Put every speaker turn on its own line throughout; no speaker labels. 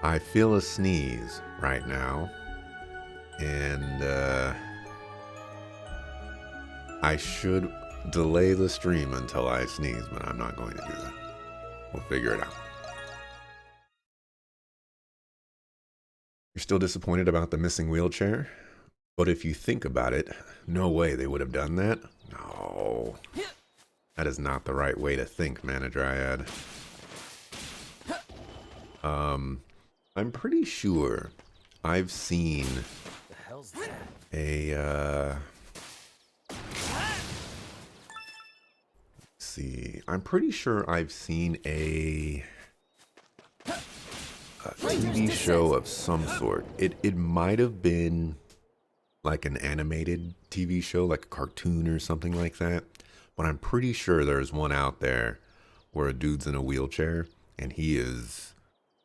I feel a sneeze right now, and I should delay the stream until I sneeze, but I'm not going to do that. We'll figure it out. You're still disappointed about the missing wheelchair? But if you think about it, no way they would have done that. No. That is not the right way to think, Mana Dryad. I'm pretty sure I've seen a, let's see. I'm pretty sure I've seen a TV show of some sort. It might have been like an animated TV show, like a cartoon or something like that. But I'm pretty sure there's one out there where a dude's in a wheelchair and he is,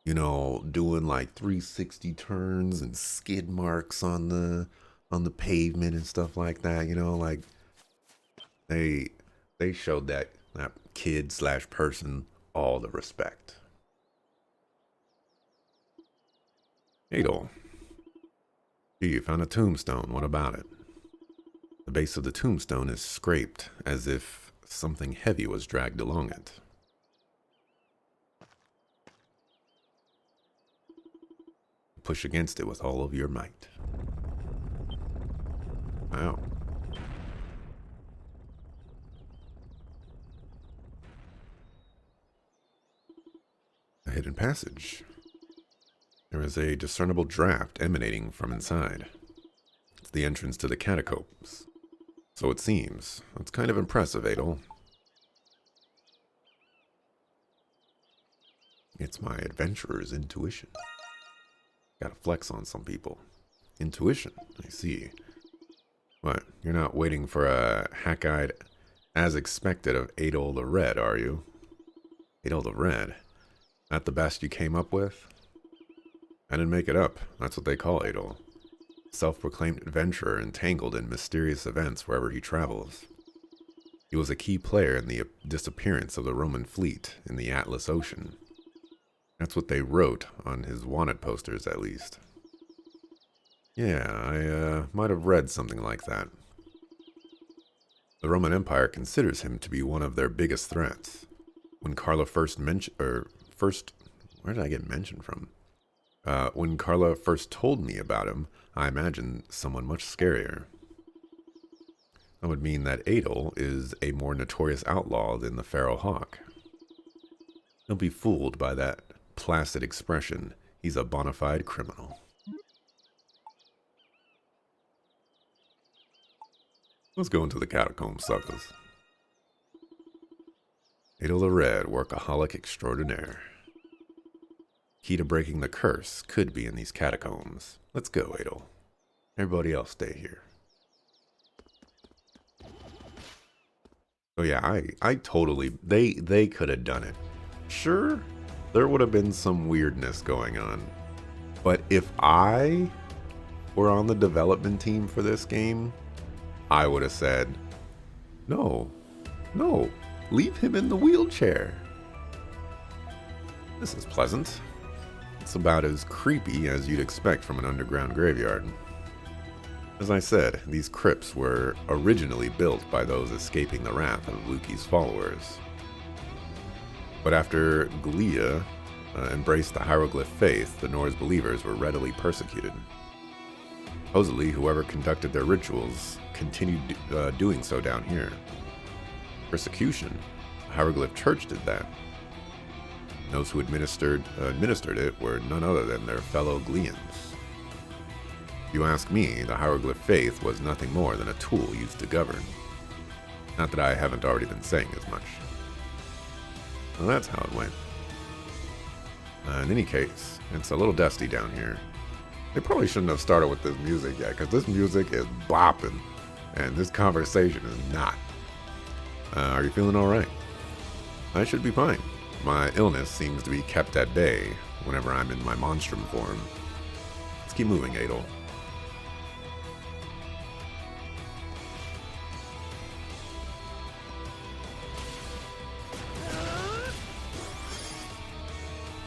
you know, doing like 360 turns and skid marks on the pavement and stuff like that. You know, like they showed that kid slash person all the respect. Adol. Gee, you found a tombstone. What about it? The base of the tombstone is scraped as if something heavy was dragged along it. Push against it with all of your might. Wow. A hidden passage. There is a discernible draft emanating from inside. It's the entrance to the catacombs. So it seems. It's kind of impressive, Adol. It's my adventurer's intuition. Gotta flex on some people. Intuition, I see. What, you're not waiting for a hack-eyed as expected of Adol the Red, are you? Adol the Red? That the best you came up with? I didn't make it up. That's what they call Adol. Self-proclaimed adventurer entangled in mysterious events wherever he travels. He was a key player in the disappearance of the Roman fleet in the Atlas Ocean. That's what they wrote on his wanted posters, at least. Yeah, I might have read something like that. The Roman Empire considers him to be one of their biggest threats. When Carla first mentioned, where did I get mentioned from? When Carla first told me about him, I imagined someone much scarier. That would mean that Adol is a more notorious outlaw than the Pharaoh Hawk. Don't be fooled by that placid expression. He's a bona fide criminal. Let's go into the catacombs, suckers. Adol the Red, workaholic extraordinaire. Key to breaking the curse could be in these catacombs. Let's go, Adol. Everybody else stay here. Oh yeah, I totally, they could have done it. Sure, there would have been some weirdness going on. But if I were on the development team for this game, I would have said, no, leave him in the wheelchair. This is pleasant. It's about as creepy as you'd expect from an underground graveyard. As I said, these crypts were originally built by those escaping the wrath of Luki's followers. But after Glia embraced the hieroglyph faith, the Norse believers were readily persecuted. Supposedly, whoever conducted their rituals continued doing so down here. Persecution. The hieroglyph church did that. Those who administered it were none other than their fellow Glians. If you ask me, the hieroglyph faith was nothing more than a tool used to govern. Not that I haven't already been saying as much. Well, that's how it went. In any case, it's a little dusty down here. They probably shouldn't have started with this music yet, because this music is bopping, and this conversation is not. Are you feeling alright? I should be fine. My illness seems to be kept at bay whenever I'm in my Monstrum form. Let's keep moving, Adol.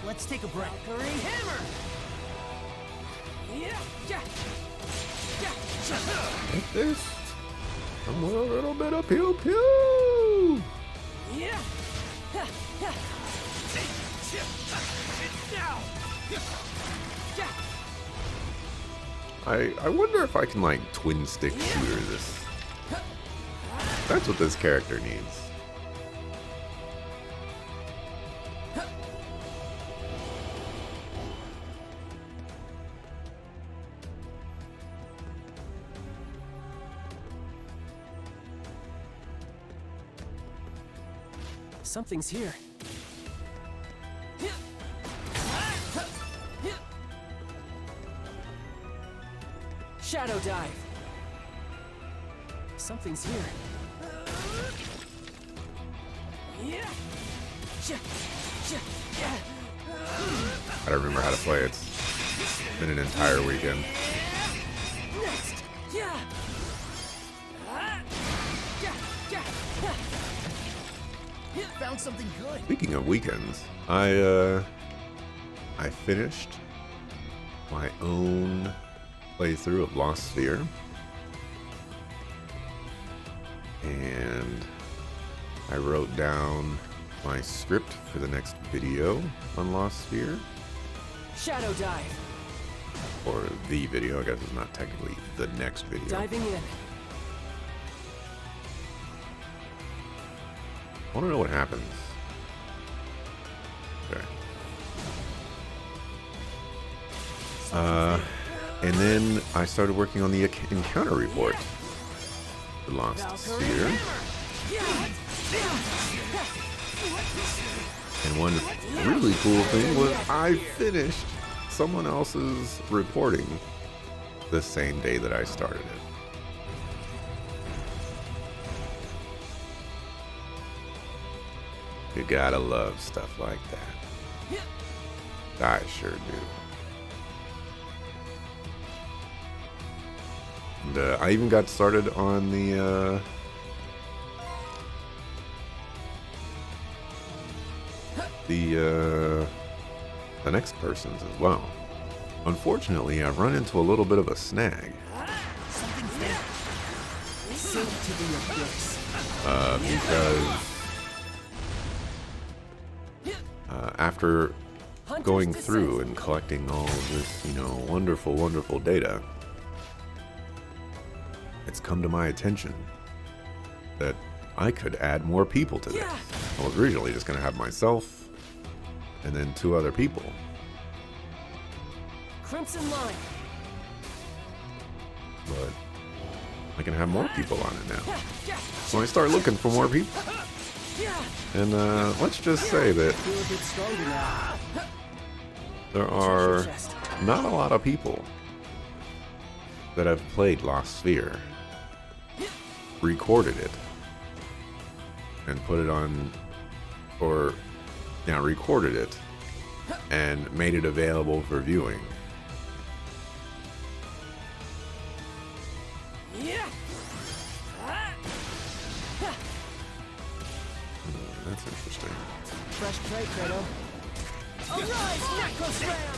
Let's take a break. Valkyrie hammer.
Take this. Somewhere a little bit of pew pew. I wonder if I can like twin stick shooter this. That's what this character needs.
Something's here. Shadow dive. Something's here.
I don't remember how to play it. It's been an entire weekend.
Next. Found something good.
Speaking of weekends, I finished my own playthrough of Lost Sphere, and I wrote down my script for the next video on Lost Sphere,
Shadow dive.
or the video. I guess it's not technically the next video.
Diving in.
I want to know what happens. Okay. And then I started working on the encounter report for Lost Sphere. And one really cool thing was I finished someone else's reporting the same day that I started it. You gotta love stuff like that. I sure do. And I even got started on the next person's as well. Unfortunately, I've run into a little bit of a snag. Because after going through and collecting all of this, wonderful, wonderful data, it's come to my attention that I could add more people to this. I was originally just going to have myself and then 2 other people.
Crimson line.
But I can have more people on it now. So I start looking for more people. And let's just say that there are not a lot of people that have played Lost Sphere, recorded it, and put it on, or recorded it and made it available for viewing. That's interesting.
Fresh prey, Credo. Arise, Necroslam!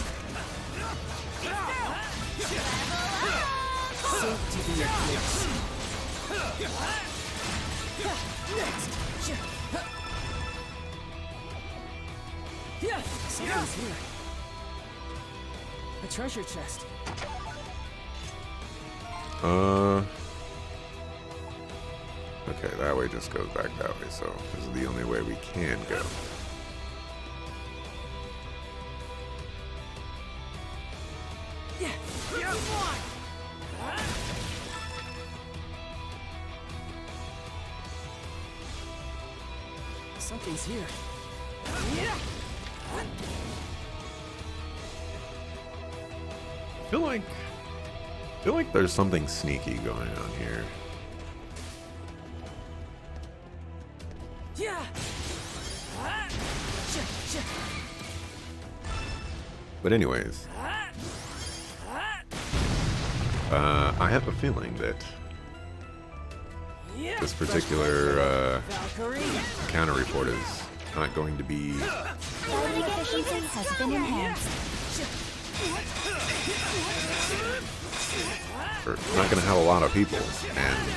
Sink to the eclipse. Next! Something's here. A treasure chest.
Okay, that way just goes back that way, so this is the only way we can go.
Something's here.
I feel like there's something sneaky going on here. But anyways, I have a feeling that this particular encounter report is not going to be
Fighting efficiency has been enhanced.
We're not going to have a lot of people, and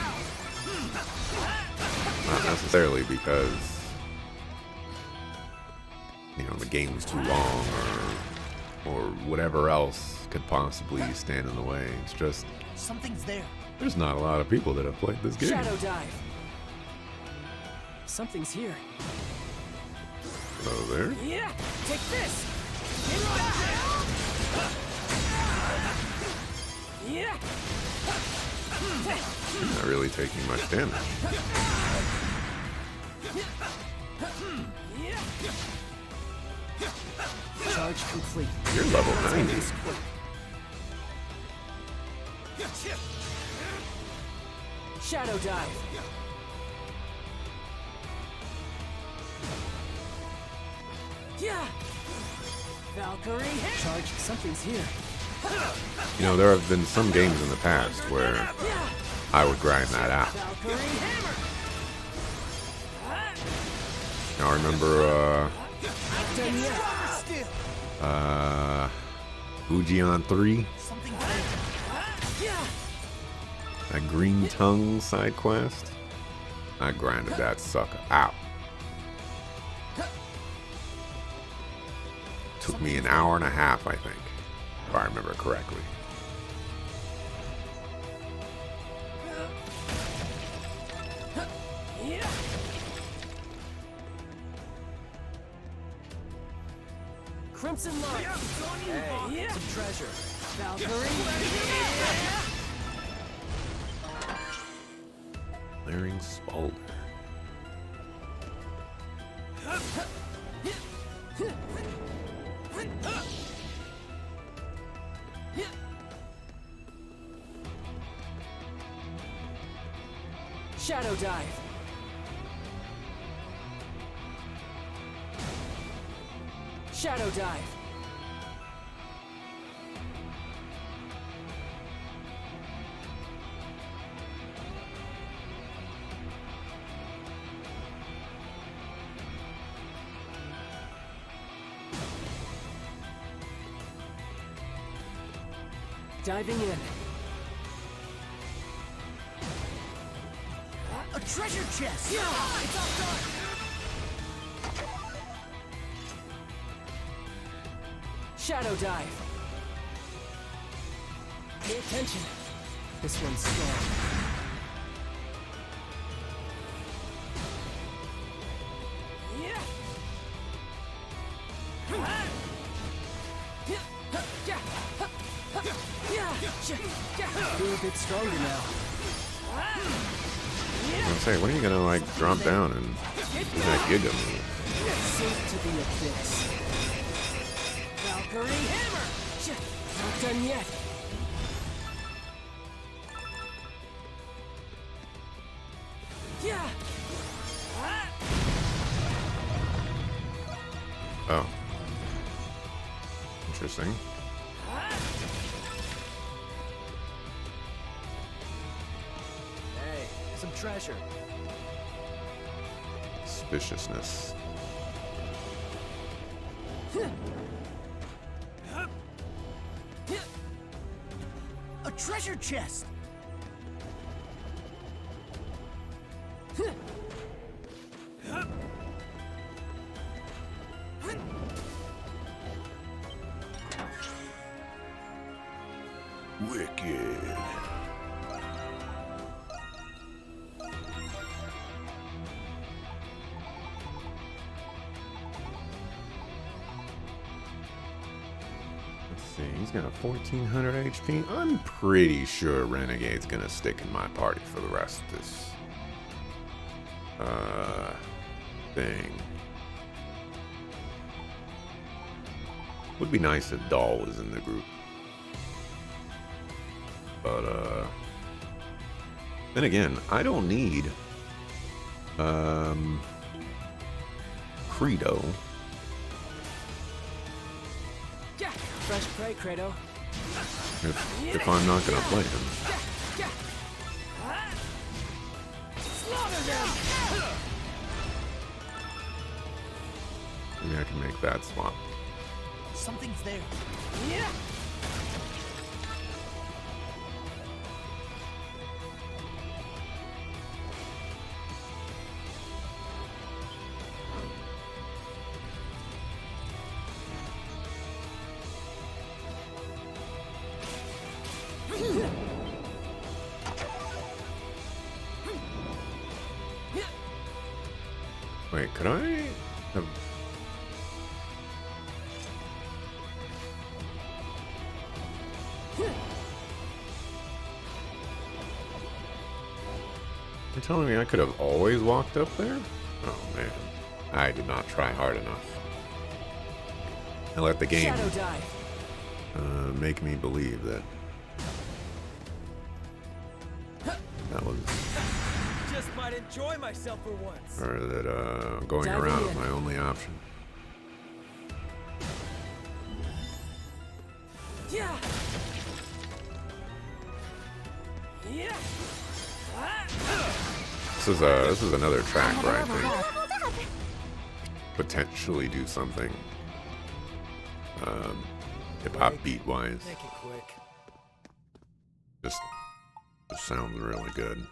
not necessarily because, you know, the game's too long or whatever else could possibly stand in the way. It's just
Something's there.
there's not a lot of people that have played this game.
Shadow dive. Something's here.
Hello there.
Yeah, take this. Yeah.
Not really taking much damage.
Charge complete.
You're level 90.
This quick. Shadow dive. Yeah. Valkyrie. Charge. Something's here.
You know, there have been some games in the past where I would grind that out.
Valkyrie hammer.
Now I remember,
Done yet.
Fujion 3,
Something there. Yeah.
that Green Tongue side quest. I grinded that sucker out. Took me an hour and a half, I think, if I remember correctly.
Yeah. Crimson light. Hey, yeah. Some treasure. Valkyrie.
Flaring Spalder.
Shadow dive. Shadow dive. Diving in. A treasure chest! Yeah! It's all done! Shadow dive. Pay attention. This one's strong. Yeah! Feel a bit stronger now.
I'm saying, when are you gonna like drop down and do that Giga move?
Sink to the abyss. Valkyrie hammer! Not done yet. Yeah!
Oh. Interesting.
Hey, some treasure.
Suspiciousness.
A treasure chest!
Wicked. Let's see, he's got a 1400 HP. I'm pretty sure Renegade's gonna stick in my party for the rest of this thing. Would be nice if Doll was in the group. But then again, I don't need Credo.
Yeah, fresh prey, Credo.
If I'm not gonna play him.
Slaughter them!
Maybe I can make that swap.
Something's there. Yeah.
Wait, could I have... You're telling me I could have always walked up there? Oh man, I did not try hard enough. I let the game
Shadow dive.
make me believe that that was,
Just might enjoy myself for once.
or that going
Diving
around is
in.
my only option.
Yeah. Yeah.
This is another track where I
Leveled up.
think potentially do something hip hop beat wise.
Make it quick.
Just sounds really good.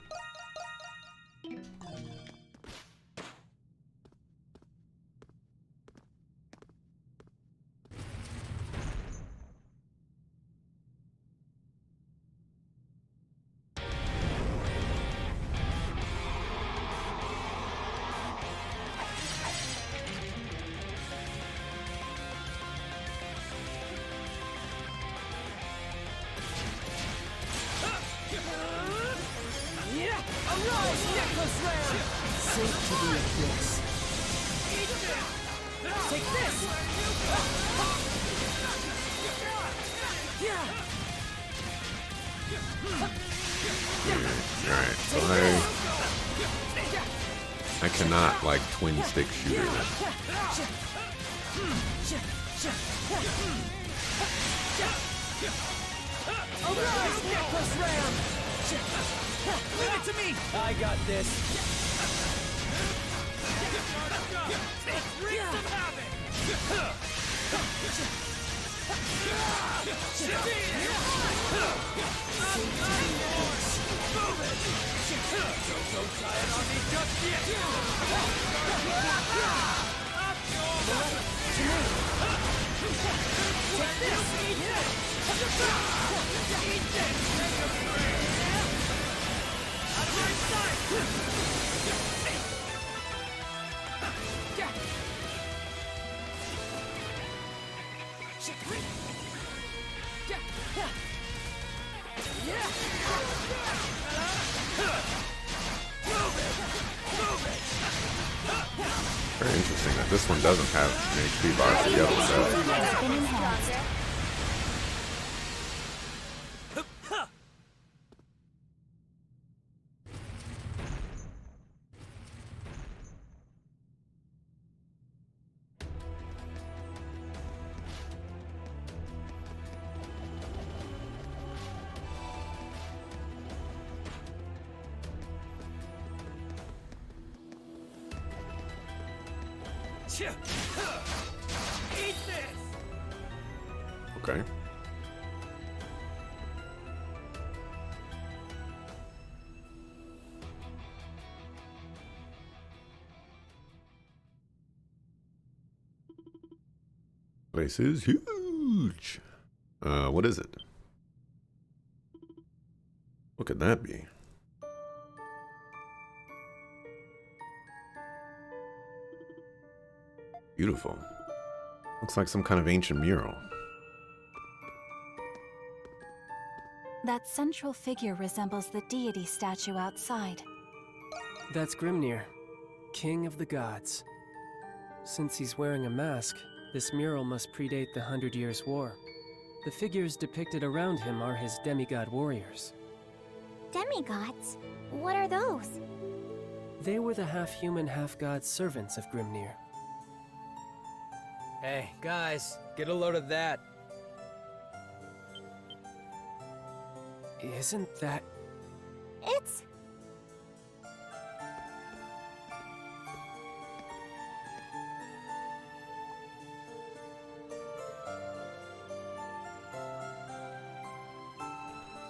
Yeah. Arise, necklace ram. Sink to the abyss. Take this. Yeah.
Alright, so I cannot like twin stick shooter this.
Arise, necklace ram. Leave it to me. I got this.
Very interesting that this one doesn't have an HP bar for the other does.
Has been enhanced.
Eat this!
Okay. Place is huge. What is it? What could that be? Beautiful. Looks like some kind of ancient mural.
That central figure resembles the deity statue outside.
That's Grimnir, king of the gods. Since he's wearing a mask, this mural must predate the 100 Years' War. The figures depicted around him are his demigod warriors.
Demigods? What are those?
They were the half-human, half-god servants of Grimnir.
Hey, guys, get a load of that.
Isn't that...
It's...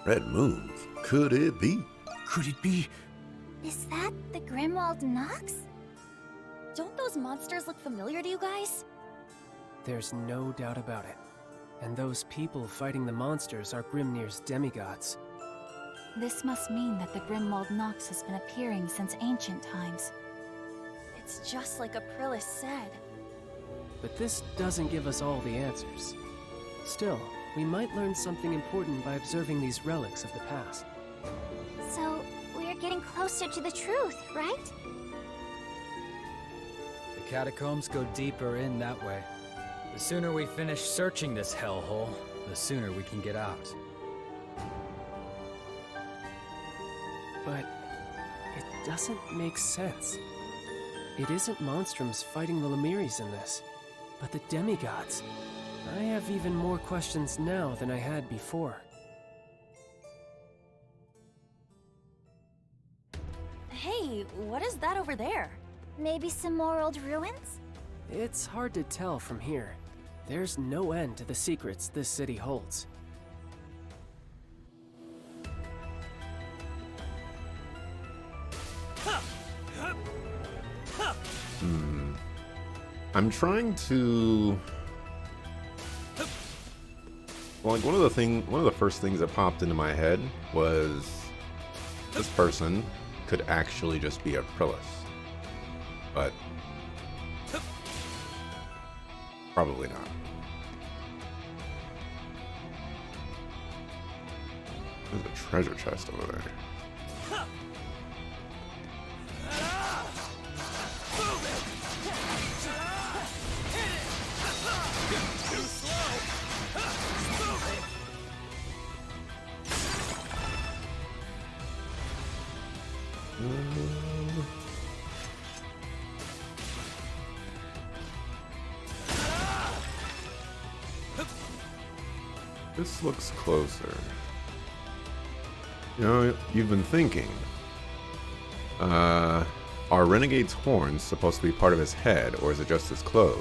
Red moons. Could it be?
Could it be?
Is that the Grimwald Nox? Don't those monsters look familiar to you guys?
There's no doubt about it. And those people fighting the monsters are Grimnir's demigods.
This must mean that the Grimwald Nox has been appearing since ancient times.
It's just like Aprilis said.
But this doesn't give us all the answers. Still, we might learn something important by observing these relics of the past.
So, we're getting closer to the truth, right?
The catacombs go deeper in that way. The sooner we finish searching this hellhole, the sooner we can get out.
But it doesn't make sense. It isn't Monstrums fighting the Lemiris in this, but the demigods. I have even more questions now than I had before.
Hey, what is that over there? Maybe some more old ruins?
It's hard to tell from here. There's no end to the secrets this city holds.
I'm trying to... Well, like one of the first things that popped into my head was this person could actually just be Aprilis. But probably not. There's a treasure chest over there. This looks closer. You know, you've been thinking. Are Renegade's horns supposed to be part of his head, or is it just his clothes?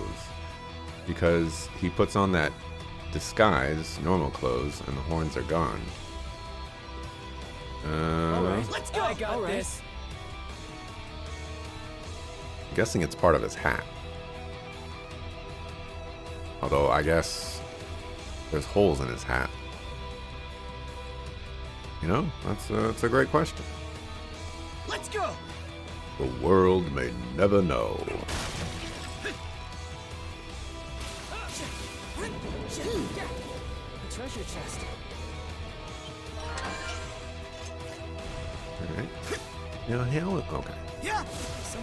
Because he puts on that disguise, normal clothes, and the horns are gone.
Let's go! I got this!
I'm guessing it's part of his hat. Although, I guess there's holes in his hat. You know, that's a great question.
Let's go!
The world may never know.
The treasure chest.
Alright. Now, hell, okay.
Yeah!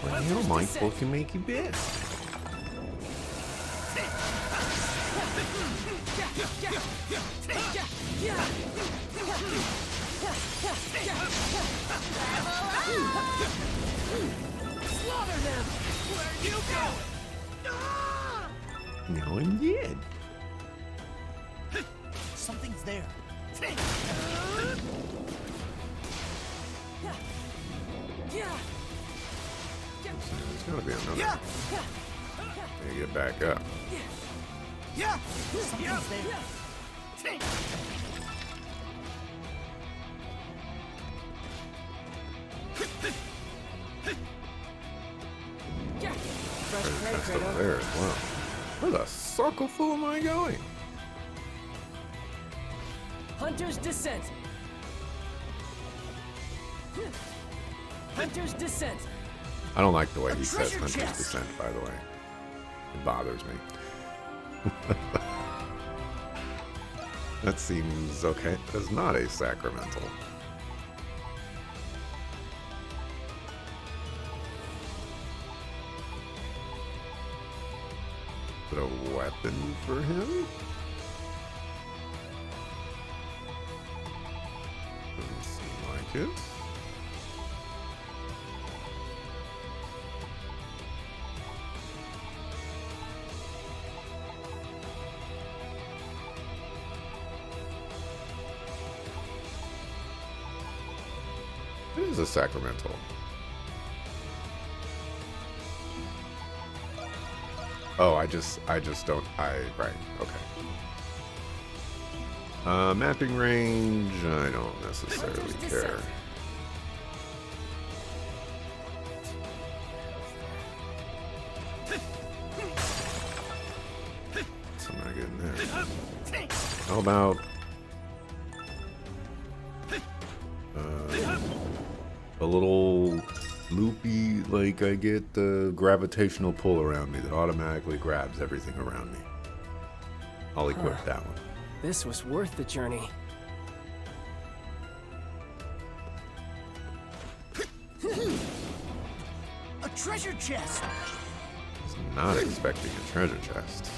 Well, hell, Mike, what can make you best?
Slaughter them! Where are you going?
Now I'm dead.
Something's there.
There's gotta be another.
Yeah!
Gotta get back up.
Yeah! Something's there.
That's over there as well. Where the circle am I going?
Hunter's Descent. Hunter's Descent.
I don't like the way he says
treasure
Hunter's
chest.
Descent, by the way. It bothers me. That seems okay. That is not a sacramental. Is it a weapon for him? Doesn't seem like it. It is a sacramental. Oh, I just don't, right, okay. Mapping range, I don't necessarily care. So I'm not getting there. How about a little loopy, like I get the gravitational pull around me that automatically grabs everything around me. I'll equip that one.
This was worth the journey.
A treasure chest!
I was not expecting a treasure chest.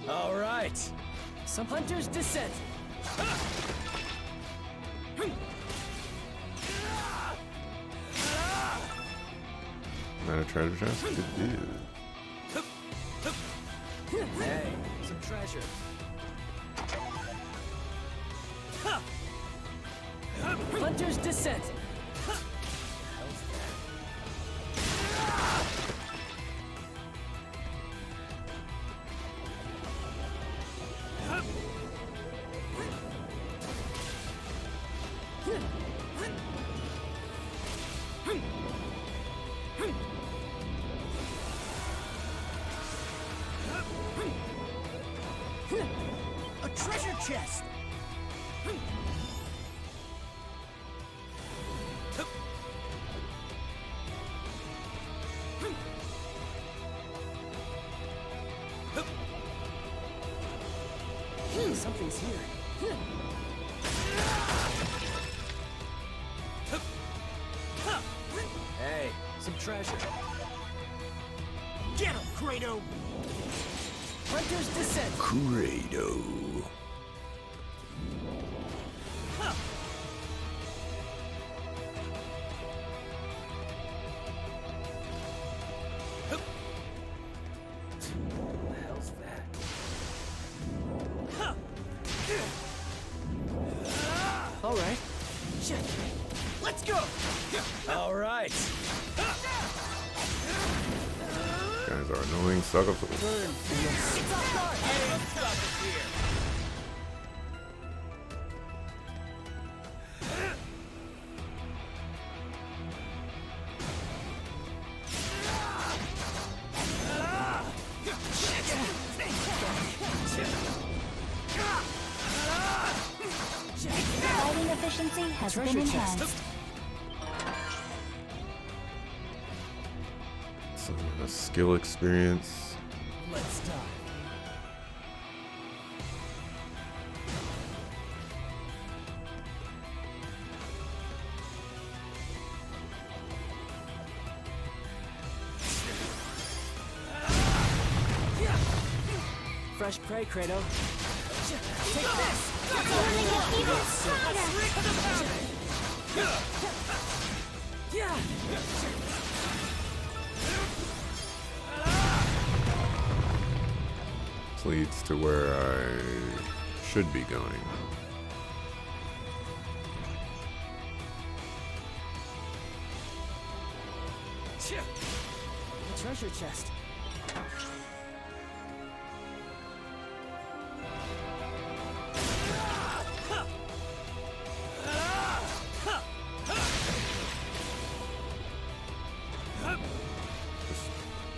All right.
Some Hunter's Descent.
Not a treasure chest? Good deal.
Hey, some treasure.
Hunter's Descent.
A treasure chest!
Something's here.
Hey, some treasure.
Get him, Kratos!
Hunter's Descent.
Credo.
What the hell's that?
All right.
Let's go!
All right.
Guys are annoying sucker fools.
It's off guard! Hey, stop it here!
Fighting efficiency has been
Treasure
enhanced.
chest.
Some skill experience.
Let's dive.
Fresh prey, Kratos.
Take this!
Only get even stronger!
Yeah.
This leads to where I should be going.
The treasure chest.
Just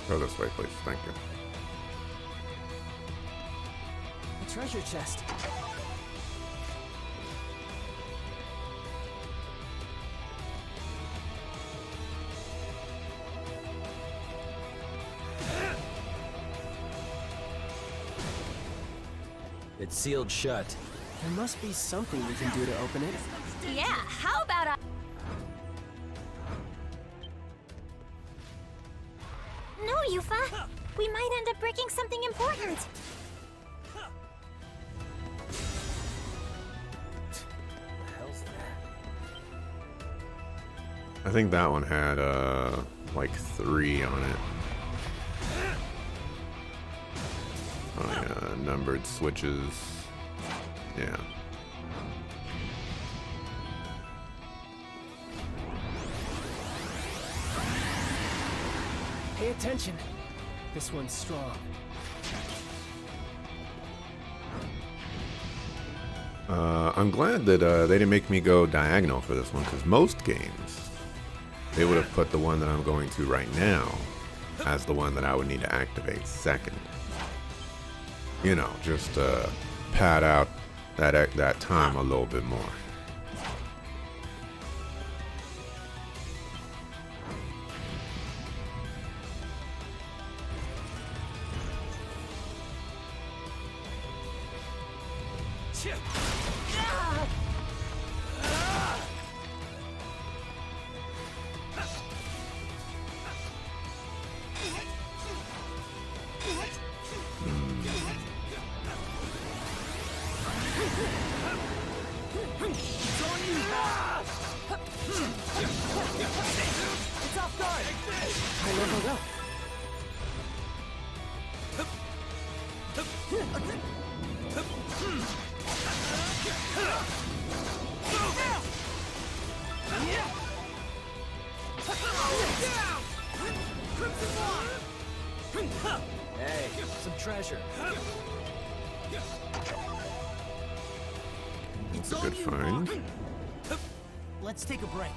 go this way, please. Thank you.
The treasure chest.
It's sealed shut.
There must be something we can do to open it.
Yeah, how about a... No, Yufa! We might end up breaking something important.
What the hell's that?
I think that one had like 3 on it. Oh yeah, numbered switches. Yeah.
Pay attention. This one's strong.
I'm glad that they didn't make me go diagonal for this one, because most games, they would have put the one that I'm going to right now as the one that I would need to activate second. You know, just pad out that time a little bit more.
It's off guard!
I leveled up.
Hey, some treasure.
It's a good find.
Let's take a break.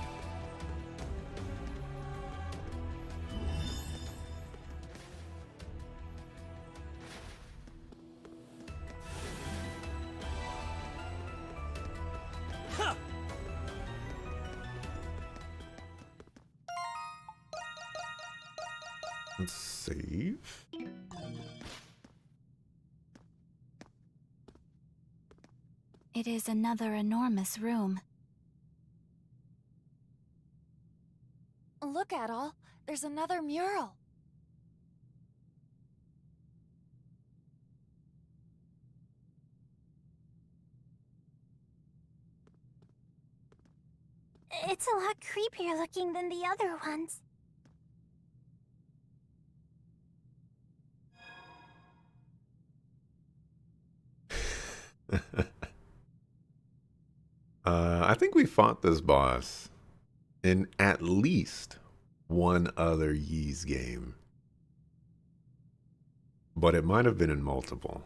Let's save.
It is another enormous room.
Look at all. There's another mural. It's a lot creepier looking than the other ones.
I think we fought this boss in at least one other Ys game, but it might have been in multiple.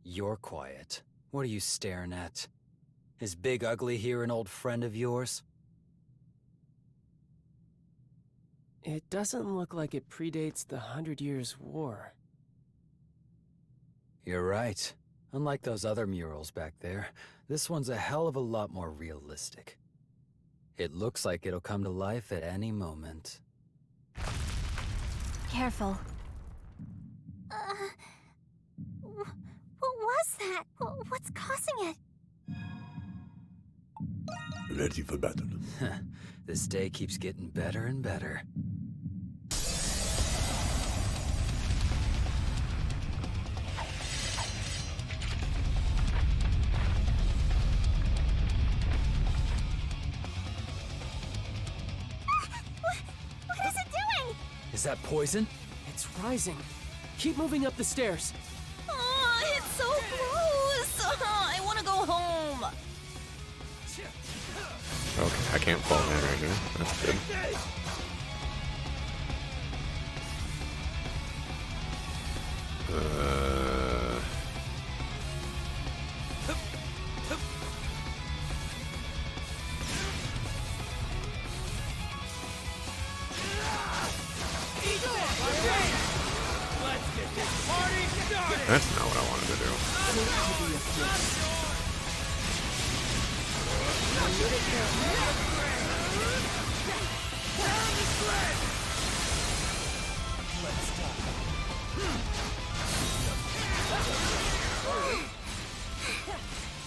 You're quiet. What are you staring at? Is Big Ugly here an old friend of yours?
It doesn't look like it predates the 100 Years' War.
You're right. Unlike those other murals back there, this one's a hell of a lot more realistic. It looks like it'll come to life at any moment.
Careful.
What was that? What's causing it?
Ready for battle.
This day keeps getting better and better.
What is it doing?
Is that poison?
It's rising. Keep moving up the stairs.
Oh, it's so gross. I want to go home.
Okay, I can't fall in right here. That's good. That's not what I wanted to do.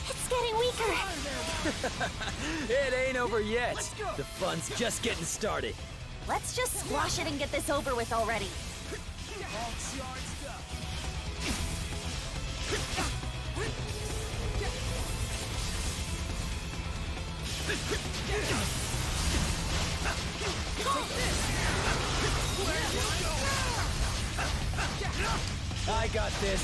It's getting weaker.
It ain't over yet. The fun's just getting started.
Let's just squash it and get this over with already.
I got this.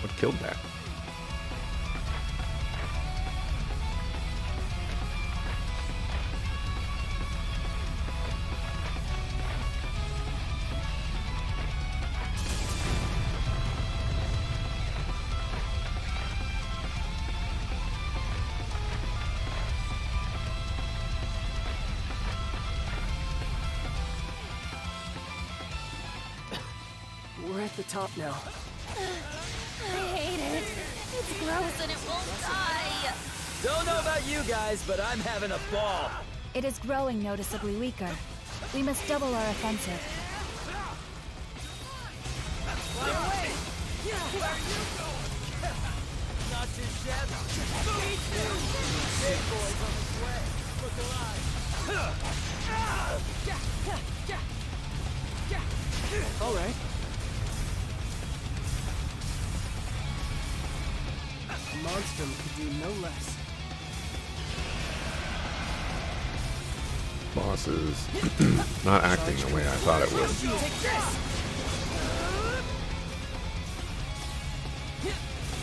What killed that?
We're at the top now.
I hate it. It's gross and it won't die.
Don't know about you guys, but I'm having a ball.
It is growing noticeably weaker. We must double our offensive.
Not too shabby. Big boys on his way. Look alive.
All right. Monstrum could do no less.
Boss is not acting the way I thought it would.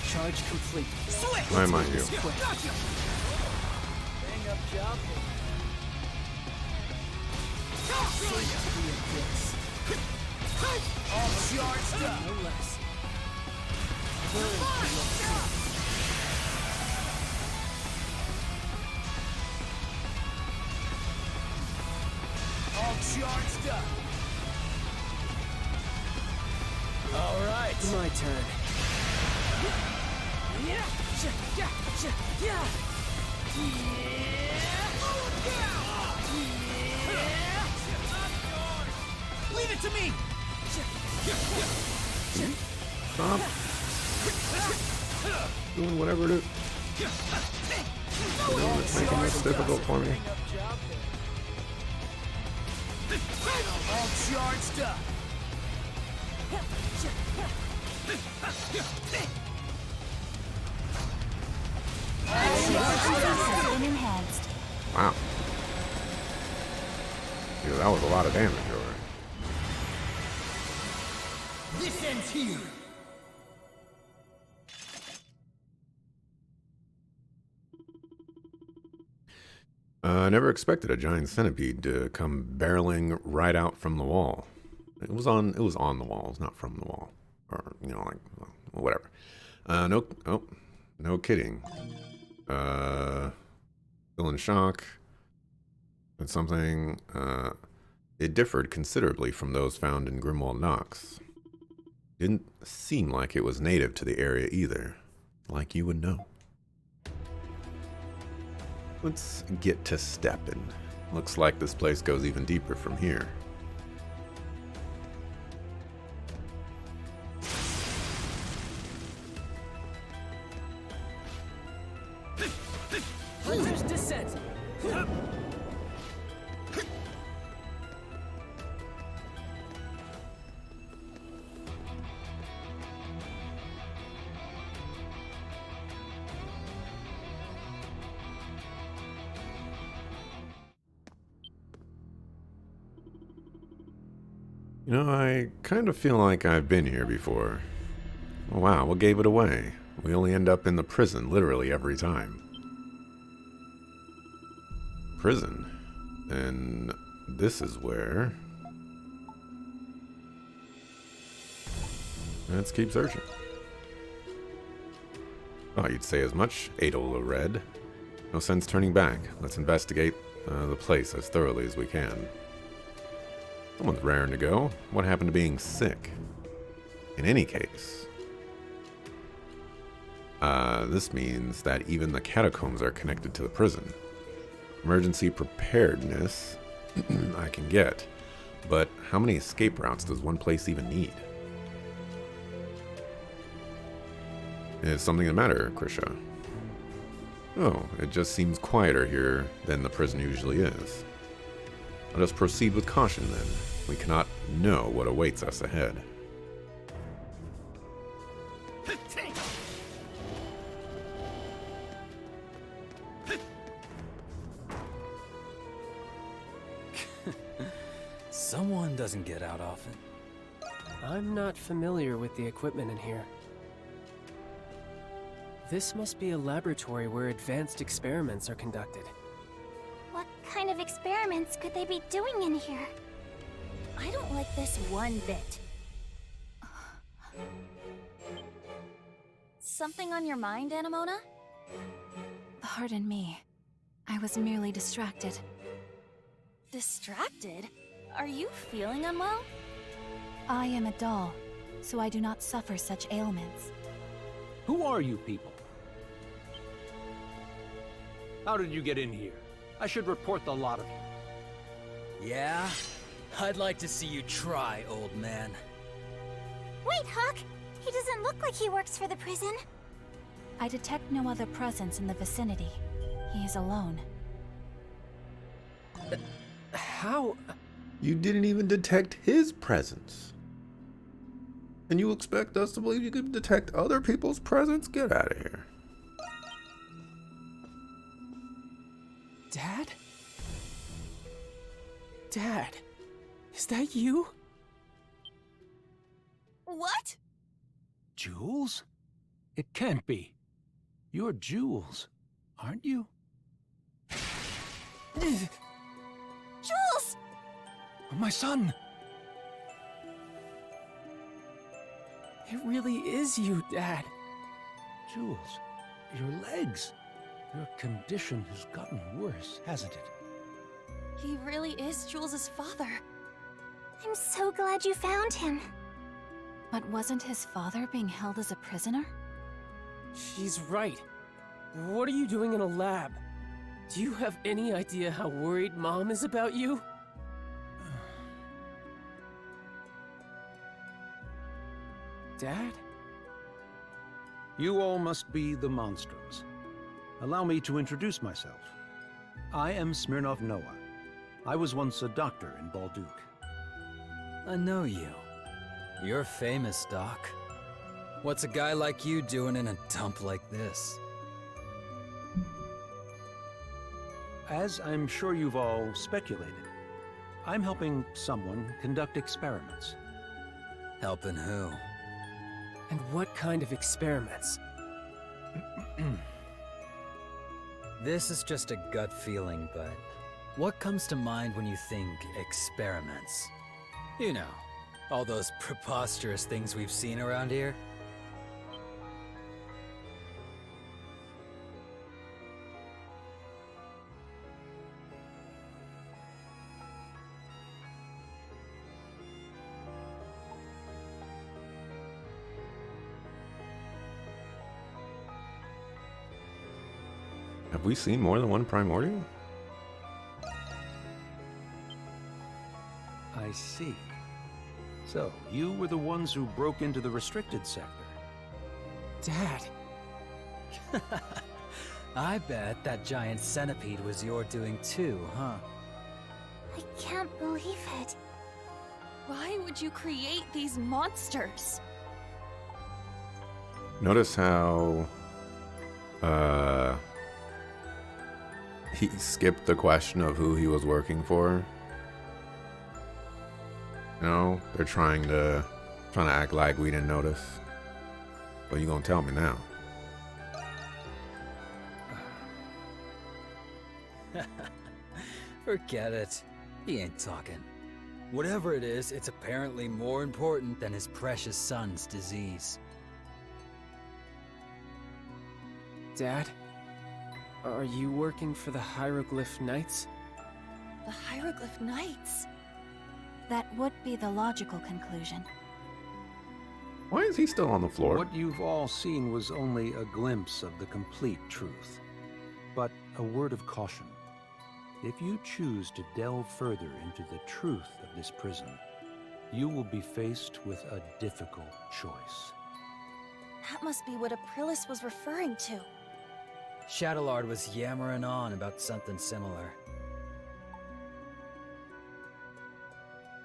Charge complete.
Why mind you?
Bang up job. All charged up.
No less.
All charged up. All right.
My turn.
Leave it to me.
Stop doing whatever it is. It's making this difficult for me.
All charged up.
Has been enhanced.
Wow. Yeah, that was a lot of damage, alright.
This ends here.
I never expected a giant centipede to come barreling right out from the wall. It was on the walls, not from the wall. Or, like, well, whatever. No kidding. Still in shock. And something, it differed considerably from those found in Grimwald Knox. Didn't seem like it was native to the area either. Like you would know. Let's get to stepping. Looks like this place goes even deeper from here.
Hunter's descent.
I kind of feel like I've been here before. Oh, wow, what gave it away? We only end up in the prison literally every time. Prison? And this is where... Let's keep searching. Oh, you'd say as much, Adola Red. No sense turning back. Let's investigate the place as thoroughly as we can. Someone's raring to go. What happened to being sick? In any case, this means that even the catacombs are connected to the prison. Emergency preparedness, I can get, but how many escape routes does one place even need? Is something the matter, Krisha? Oh, it just seems quieter here than the prison usually is. Let us proceed with caution then. We cannot know what awaits us ahead.
doesn't get out often.
I'm not familiar with the equipment in here. This must be a laboratory where advanced experiments are conducted.
What kind of experiments could they be doing in here? I don't like this one bit. Something on your mind, Anemona?
Pardon me. I was merely distracted.
Distracted? Are you feeling unwell?
I am a doll, so I do not suffer such ailments.
Who are you people? How did you get in here? I should report the lot of you.
Yeah? I'd like to see you try, old man.
Wait, Hawk! He doesn't look like he works for the prison.
I detect no other presence in the vicinity. He is alone.
How?
You didn't even detect his presence. And you expect us to believe you could detect other people's presence? Get out of here.
Dad? Dad? Is that you?
What?
Jules? It can't be. You're Jules, aren't you?
Jules!
My son!
It really is you, Dad.
Jules, your legs. Your condition has gotten worse, hasn't it?
He really is Jules' father. I'm so glad you found him.
But wasn't his father being held as a prisoner?
She's right. What are you doing in a lab? Do you have any idea how worried Mom is about you? Dad?
You all must be the Monstrums. Allow me to introduce myself. I am Smirnov Noah. I was once a doctor in Balduke.
I know you. You're famous, Doc. What's a guy like you doing in a dump like this?
As I'm sure you've all speculated, I'm helping someone conduct experiments.
Helping who?
And what kind of experiments?
This is just a gut feeling, but what comes to mind when you think experiments? You know, all those preposterous things we've seen around here?
Have we seen more than one primordial?
I see. So, you were the ones who broke into the restricted sector.
Dad!
I bet that giant centipede was your doing too, huh?
I can't believe it. Why would you create these monsters?
Notice how he skipped the question of who he was working for. No, they're trying to act like we didn't notice. Well, you gonna tell me now?
Forget it. He ain't talking. Whatever it is, it's apparently more important than his precious son's disease.
Dad? Are you working for the Hieroglyph Knights?
The Hieroglyph Knights.
That would be the logical conclusion.
Why is he still on the floor?
What you've all seen was only a glimpse of the complete truth. But a word of caution. If you choose to delve further into the truth of this prison, you will be faced with a difficult choice.
That must be what Aprilis was referring to.
Shadowlord was yammering on about something similar.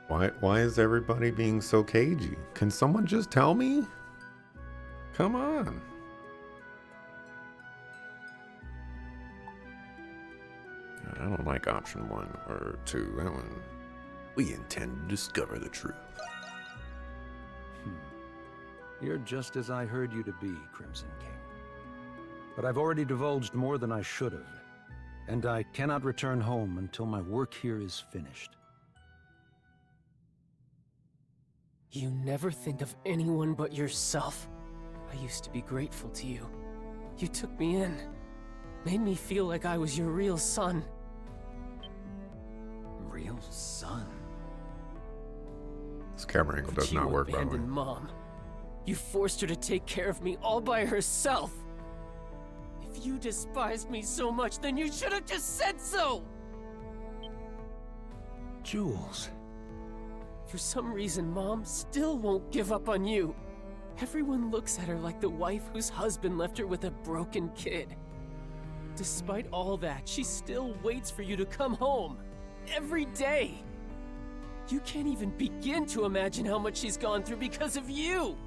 Why is everybody being so cagey? Can someone just tell me? Come on. I don't like option 1 or 2. That one. We intend to discover the truth.
You're just as I heard you to be, Crimson King. But I've already divulged more than I should have, and I cannot return home until my work here is finished.
You never think of anyone but yourself. I used to be grateful to you. You took me in. Made me feel like I was your real son.
Real son?
This camera angle does not work, by the way.
You abandoned Mom. You forced her to take care of me all by herself. If you despised me so much, then you should have just said so!
Jules.
For some reason, Mom still won't give up on you. Everyone looks at her like the wife whose husband left her with a broken kid. Despite all that, she still waits for you to come home. Every day. You can't even begin to imagine how much she's gone through because of you.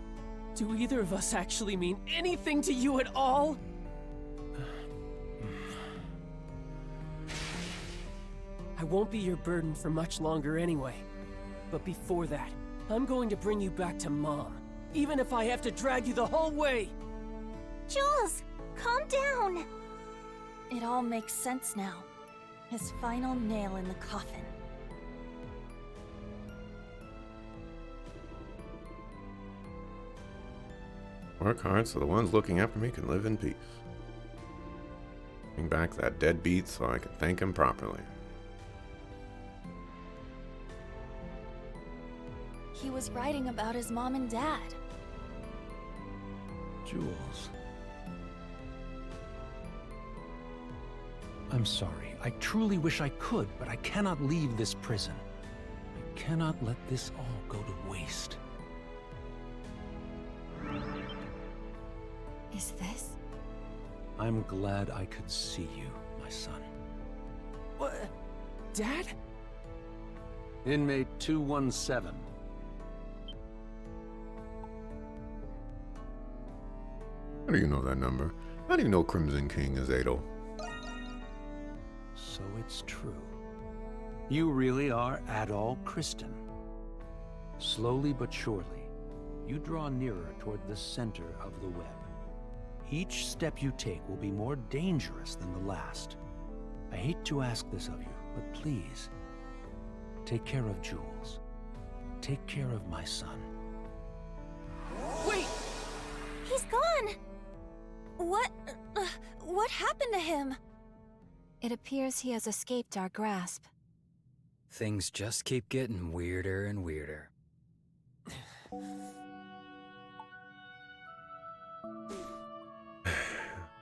Do either of us actually mean anything to you at all? I won't be your burden for much longer anyway. But before that, I'm going to bring you back to Mom. Even if I have to drag you the whole way!
Jules, calm down. It all makes sense now. His final nail in the coffin.
Work hard so the ones looking after me can live in peace. Bring back that deadbeat so I can thank him properly.
He was writing about his mom and dad.
Jules. I'm sorry. I truly wish I could, but I cannot leave this prison. I cannot let this all go to waste.
Is this?
I'm glad I could see you, my son.
What? Dad?
Inmate 217.
How do you know that number? How do you know Crimson King is Adol?
So it's true. You really are Adol Kristen. Slowly but surely, you draw nearer toward the center of the web. Each step you take will be more dangerous than the last. I hate to ask this of you, but please, take care of Jules. Take care of my son.
Wait!
He's gone! What happened to him?
It appears he has escaped our grasp.
Things just keep getting weirder and weirder.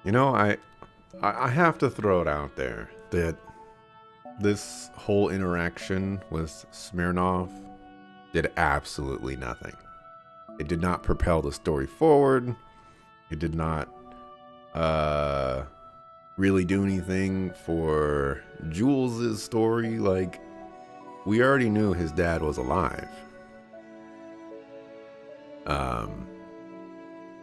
You know, I have to throw it out there that this whole interaction with Smirnov did absolutely nothing. It did not propel the story forward. It did not really do anything for Jules's story. Like, we already knew his dad was alive.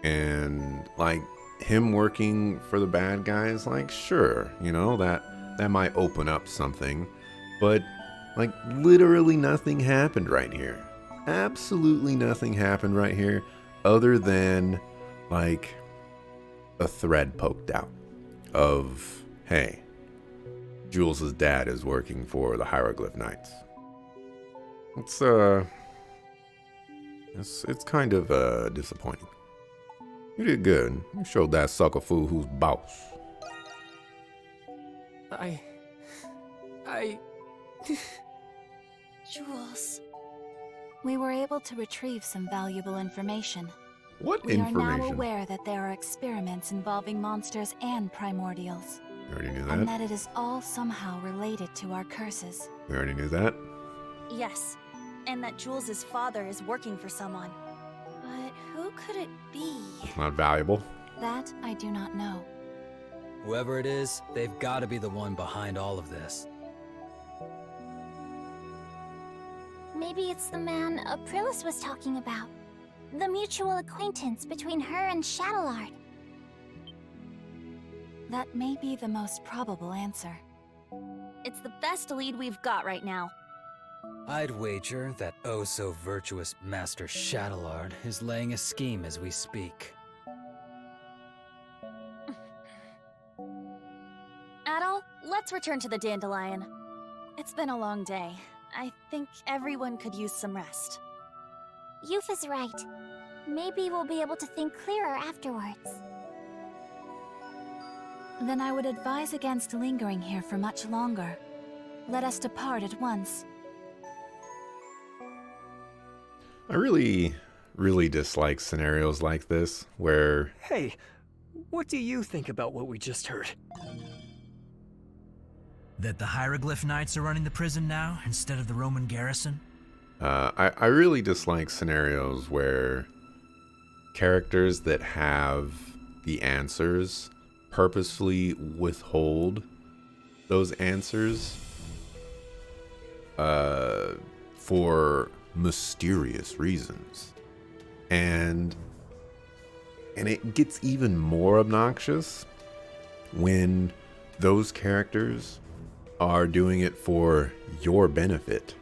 And like him working for the bad guys, like, sure, you know, that might open up something, but like literally nothing happened right here. Absolutely nothing happened right here other than like a thread poked out of, hey, Jules's dad is working for the Hieroglyph Knights. It's kind of disappointing. You did good. You showed that sucker fool who's boss.
Jules.
We were able to retrieve some valuable information.
What
We are
information?
now aware that there are experiments involving monsters and primordials,
We already knew
and
that.
that it is all somehow related to our curses.
We already knew that.
Yes, and that Jules's father is working for someone. But who could it be?
Not valuable.
That I do not know.
Whoever it is, they've got to be the one behind all of this.
Maybe it's the man Aprilis was talking about. The mutual acquaintance between her and Shadowlord.
That may be the most probable answer.
It's the best lead we've got right now.
I'd wager that oh-so-virtuous Master Shadowlord is laying a scheme as we speak.
Adol, let's return to the Dandelion. It's been a long day. I think everyone could use some rest.
Youth is right. Maybe we'll be able to think clearer afterwards.
Then I would advise against lingering here for much longer. Let us depart at once.
I really dislike scenarios like this, where
Hey, what do you think about what we just heard?
That the Hieroglyph Knights are running the prison now, instead of the Roman garrison?
I really dislike scenarios where characters that have the answers purposefully withhold those answers for mysterious reasons. And it gets even more obnoxious when those characters are doing it for your benefit,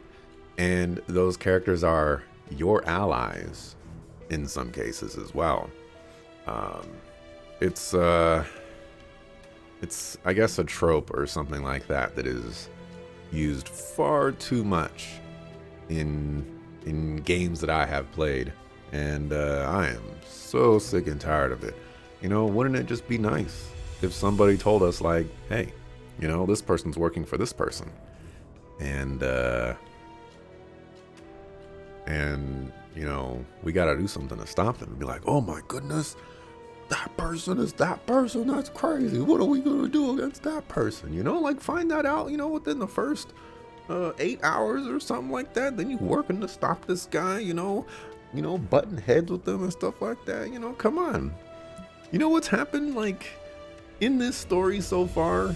and those characters are your allies in some cases as well. It's I guess a trope or something like that that is used far too much in games that I have played, and I am so sick and tired of it. You know, wouldn't it just be nice if somebody told us, like, hey, you know, this person's working for this person, and you know, we gotta do something to stop them. And be like, oh my goodness, that person is that person. That's crazy. What are we gonna do against that person? You know, like, find that out, you know, within the first 8 hours or something like that. Then you working to stop this guy, you know, butting heads with them and stuff like that. You know, come on. You know what's happened, like, in this story so far?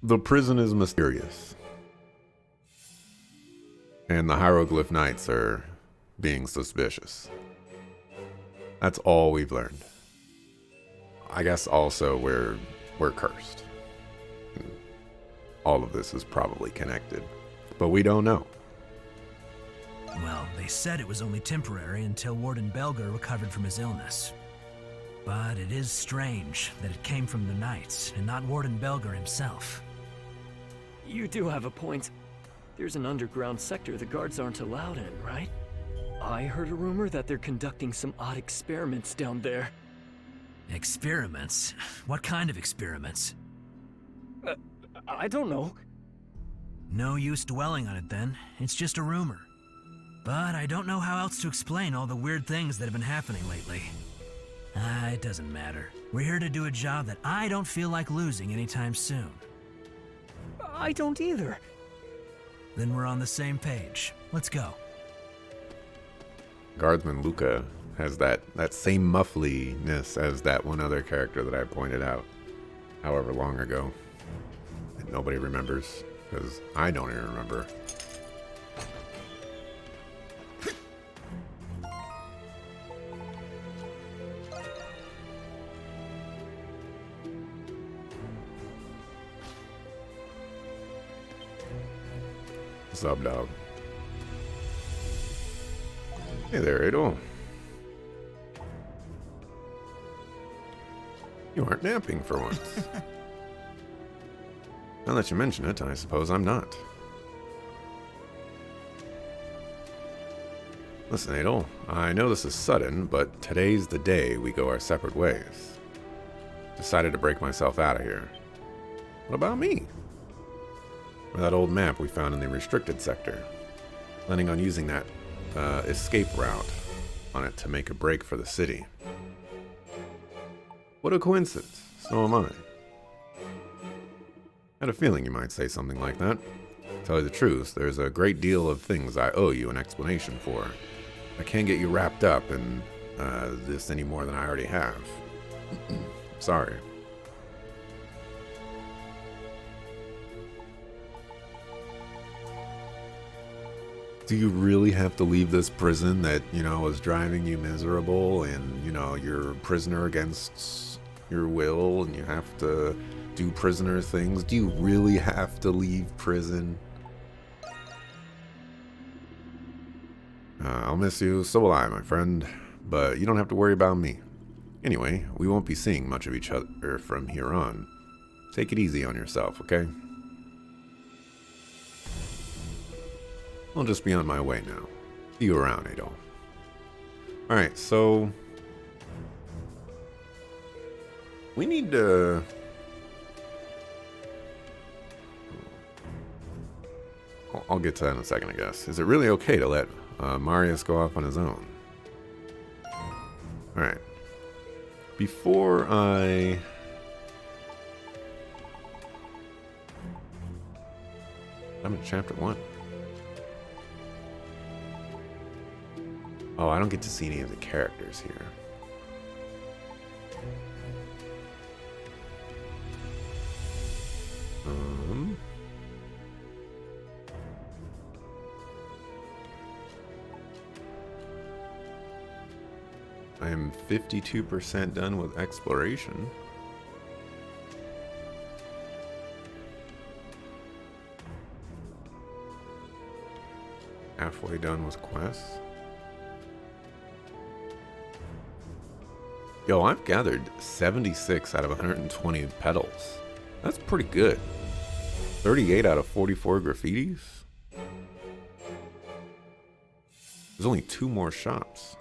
The prison is mysterious, and the Hieroglyph Knights are being suspicious. That's all we've learned. I guess also we're cursed. And all of this is probably connected, but we don't know.
Well, they said it was only temporary until Warden Belger recovered from his illness. But it is strange that it came from the Knights and not Warden Belger himself.
You do have a point. There's an underground sector the guards aren't allowed in, right? I heard a rumor that they're conducting some odd experiments down there.
Experiments? What kind of experiments?
I don't know.
No use dwelling on it then. It's just a rumor. But I don't know how else to explain all the weird things that have been happening lately. It doesn't matter. We're here to do a job that I don't feel like losing anytime soon.
I don't either.
Then we're on the same page. Let's go.
Guardsman Luca has that same muffliness as that one other character that I pointed out however long ago. And nobody remembers, because I don't even remember. What's up, dog? Hey there, Adol. You aren't napping for once. Now that you mention it, I suppose I'm not. Listen, Adol, I know this is sudden, but today's the day we go our separate ways. Decided to break myself out of here. What about me? Or that old map we found in the restricted sector. Planning on using that escape route on it to make a break for the city. What a coincidence. So am I. Had a feeling you might say something like that. To tell you the truth, there's a great deal of things I owe you an explanation for. I can't get you wrapped up in this any more than I already have. Sorry. Do you really have to leave this prison that, you know, is driving you miserable, and, you know, you're a prisoner against your will and you have to do prisoner things? Do you really have to leave prison? I'll miss you, so will I, my friend. But you don't have to worry about me. Anyway, we won't be seeing much of each other from here on. Take it easy on yourself, okay? I'll just be on my way now. See you around, Adol. Alright, so... we need to... I'll get to that in a second, I guess. Is it really okay to let Marius go off on his own? Alright. Before I'm in chapter 1. Oh, I don't get to see any of the characters here. I am 52% done with exploration. Halfway done with quests. Yo, I've gathered 76 out of 120 petals. That's pretty good. 38 out of 44 graffitis. There's only 2 more shops.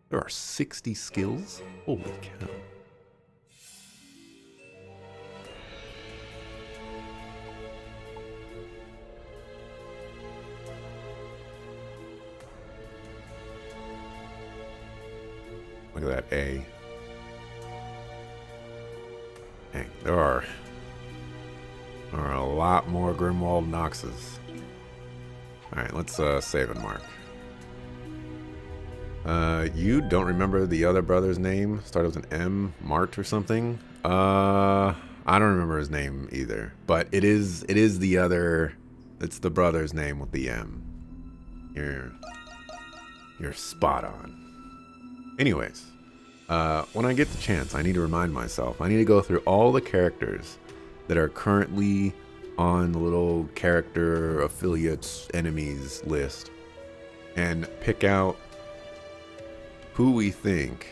There are 60 skills? Holy cow. Look at that A. Dang, there are a lot more Grimwald Noxes. Alright, let's save and mark. You don't remember the other brother's name? Started with an M, Mart or something? I don't remember his name either. But it is the other, it's the brother's name with the M. You're spot on. Anyways, when I get the chance, I need to remind myself, I need to go through all the characters that are currently on the little character affiliates enemies list and pick out who we think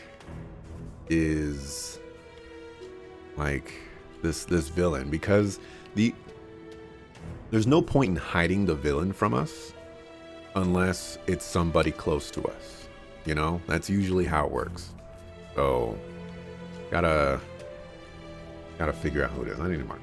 is like this villain, because there's no point in hiding the villain from us unless it's somebody close to us. You know, that's usually how it works. So gotta figure out who it is. I need to mark